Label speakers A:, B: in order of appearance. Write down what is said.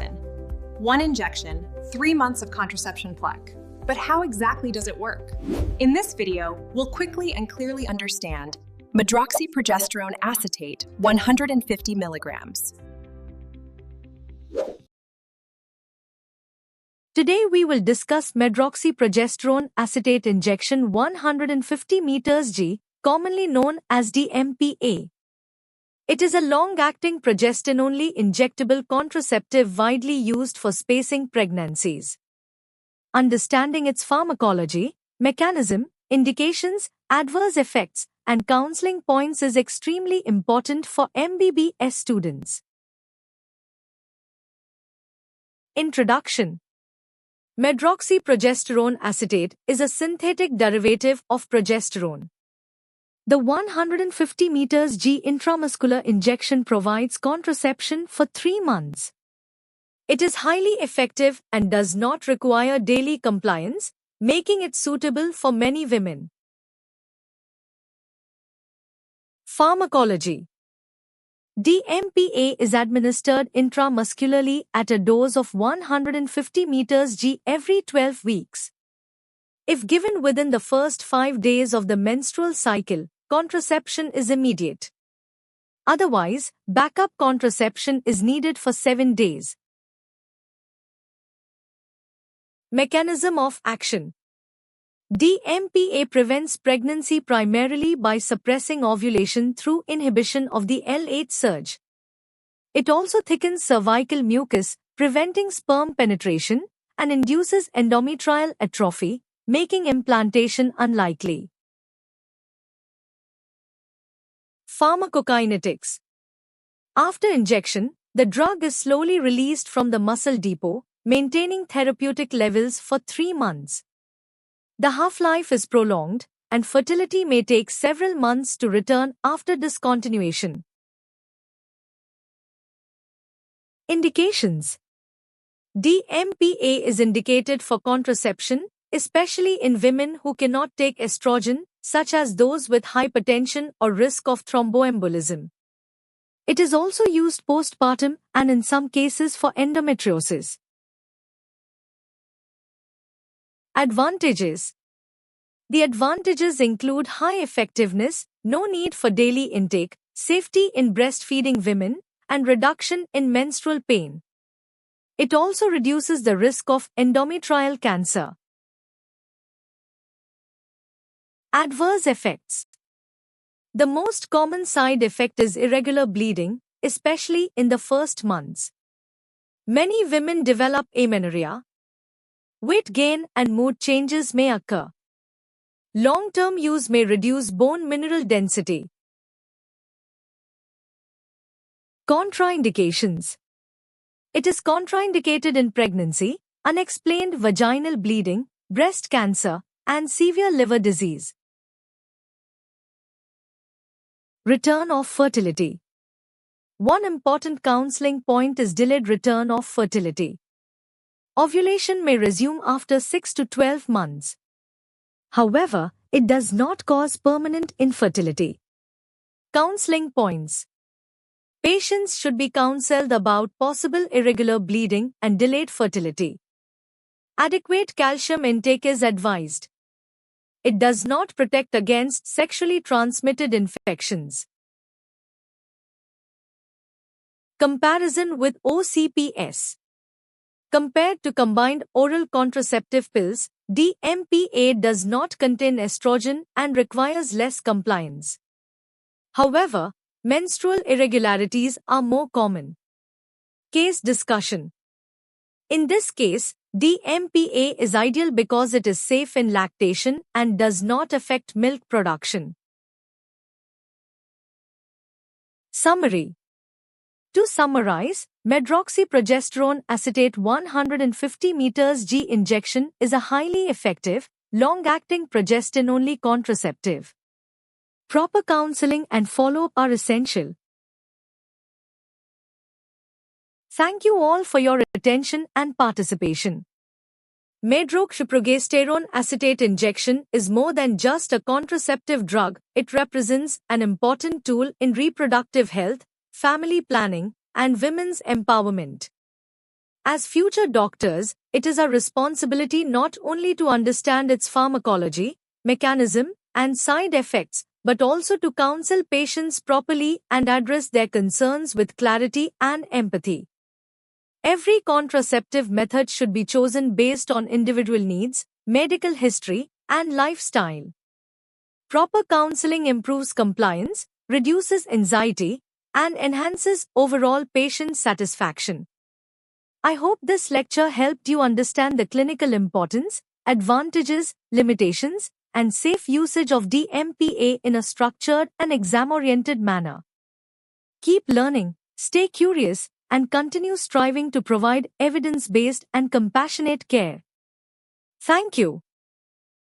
A: medicine. One injection, 3 months of contraception plaque. But how exactly does it work? In this video, we'll quickly and clearly understand medroxyprogesterone acetate, 150 milligrams.
B: Today we will discuss medroxyprogesterone acetate injection 150 mg, commonly known as DMPA. It is a long-acting progestin-only injectable contraceptive widely used for spacing pregnancies. Understanding its pharmacology, mechanism, indications, adverse effects, and counseling points is extremely important for MBBS students. Introduction. Medroxyprogesterone acetate is a synthetic derivative of progesterone. The 150 mg intramuscular injection provides contraception for 3 months. It is highly effective and does not require daily compliance, making it suitable for many women. Pharmacology. DMPA is administered intramuscularly at a dose of 150 mg every 12 weeks. If given within the first 5 days of the menstrual cycle, contraception is immediate. Otherwise, backup contraception is needed for 7 days. Mechanism of action. DMPA prevents pregnancy primarily by suppressing ovulation through inhibition of the L8 surge. It also thickens cervical mucus, preventing sperm penetration, and induces endometrial atrophy, making implantation unlikely. Pharmacokinetics. After injection, the drug is slowly released from the muscle depot, maintaining therapeutic levels for 3 months. The half-life is prolonged, and fertility may take several months to return after discontinuation. Indications. DMPA is indicated for contraception, especially in women who cannot take estrogen, such as those with hypertension or risk of thromboembolism. It is also used postpartum and in some cases for endometriosis. Advantages. The advantages include high effectiveness, no need for daily intake, safety in breastfeeding women, and reduction in menstrual pain. It also reduces the risk of endometrial cancer. Adverse effects. The most common side effect is irregular bleeding, especially in the first months. Many women develop amenorrhea. Weight gain and mood changes may occur. Long-term use may reduce bone mineral density. Contraindications. It is contraindicated in pregnancy, unexplained vaginal bleeding, breast cancer, and severe liver disease. Return of fertility. One important counseling point is delayed return of fertility. Ovulation may resume after 6 to 12 months. However, it does not cause permanent infertility. Counseling points. Patients should be counseled about possible irregular bleeding and delayed fertility. Adequate calcium intake is advised. It does not protect against sexually transmitted infections. Comparison with OCPS. Compared to combined oral contraceptive pills, DMPA does not contain estrogen and requires less compliance. However, menstrual irregularities are more common. Case discussion. In this case, DMPA is ideal because it is safe in lactation and does not affect milk production. Summary. To summarize, medroxyprogesterone acetate 150 mg injection is a highly effective, long-acting progestin-only contraceptive. Proper counseling and follow-up are essential. Thank you all for your attention and participation. Medroxyprogesterone acetate injection is more than just a contraceptive drug, it represents an important tool in reproductive health, family planning, and women's empowerment. As future doctors, it is our responsibility not only to understand its pharmacology, mechanism, and side effects, but also to counsel patients properly and address their concerns with clarity and empathy. Every contraceptive method should be chosen based on individual needs, medical history, and lifestyle. Proper counseling improves compliance, reduces anxiety, and enhances overall patient satisfaction. I hope this lecture helped you understand the clinical importance, advantages, limitations, and safe usage of DMPA in a structured and exam-oriented manner. Keep learning, stay curious, and continue striving to provide evidence-based and compassionate care. Thank you.